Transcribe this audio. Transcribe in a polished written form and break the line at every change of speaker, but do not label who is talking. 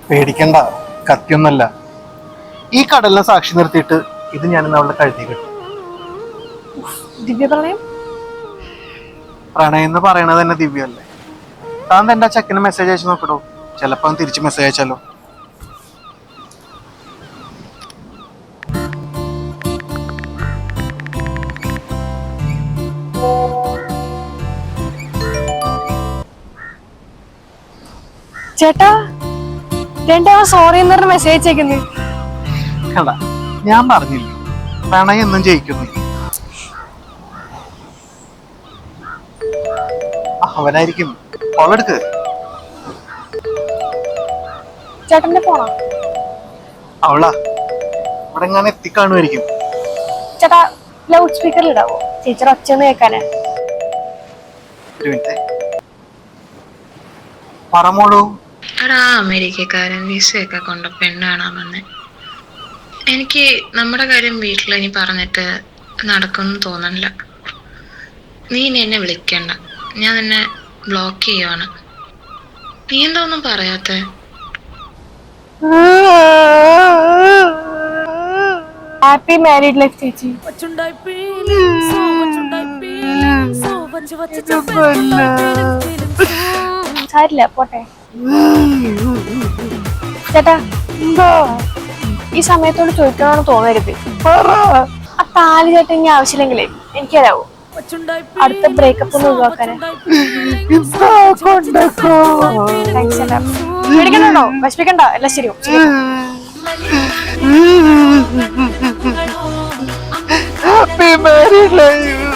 പേടിക്കണ്ട, കത്തിയൊന്നല്ല. ഈ കടലിനെ സാക്ഷി നിർത്തിയിട്ട് ഇത് ഞാനിന്ന് അവളുടെ കഴുതി കിട്ടും.
ദിവ്യ പ്രണയം?
പ്രണയം എന്ന് പറയണത് തന്നെ ദിവ്യല്ലേ. താൻ എന്റെ ചെക്കന് മെസ്സേജ് അയച്ചു നോക്കടോ, ചിലപ്പോ തിരിച്ച് മെസ്സേജ് അയച്ചാലോ.
ചേട്ടാ, രണ്ടാമ സോറി എന്ന് പറഞ്ഞ മെസ്സേജ് അയക്കുന്നത്.
കണ്ട, ഞാൻ പറഞ്ഞില്ലേ പ്രണയം എന്നും ജയിക്കുന്നു. അവനായിരിക്കും കോളെടുക്ക്.
ചേട്ടന്റെ ഫോണാ?
അവളാ ഇവിടെ എങ്ങനെ എത്തിക്കാണുമായിരിക്കും.
ചേട്ടാ, ലൗഡ് സ്പീക്കറിൽ ഇടാവോ? ടീച്ചർ ഒച്ചന്ന് കേൾക്കാനാ.
ഒരു മിനിറ്റ് പറമോളൂ.
എടാ, അമേരിക്കക്കാരൻ വിസയൊക്കെ കൊണ്ട് പെണ്ണ് കാണാൻ വന്നേ. എനിക്ക് നമ്മുടെ കാര്യം വീട്ടിൽ ഇനി പറഞ്ഞിട്ട് നടക്കുമെന്ന് തോന്നണില്ല. നീ ഇനി എന്നെ വിളിക്കണ്ട, ഞാൻ നിന്നെ ബ്ലോക്ക് ചെയ്യുവാണ്. നീ എന്താ ഒന്നും പറയാത്തെ?
ഹാപ്പി മാരീഡ് ലൈഫ് ചേച്ചി. സാരില്ല, പോട്ടെ. ചേട്ടാ, ഈ സമയത്തോട് ചോദിക്കണമെന്ന് തോന്നരുത്. ആ താലി ചേട്ടൻ ഇനി ആവശ്യമില്ലെങ്കിലേ എനിക്ക് തരാവോ? അടുത്ത ബ്രേക്കപ്പ് ഒന്ന് ഒഴിവാക്കാന്. പേടിക്കണ്ടോ, വിഷമിക്കണ്ട, എല്ലാം ശരിയാവും.
Happy married life.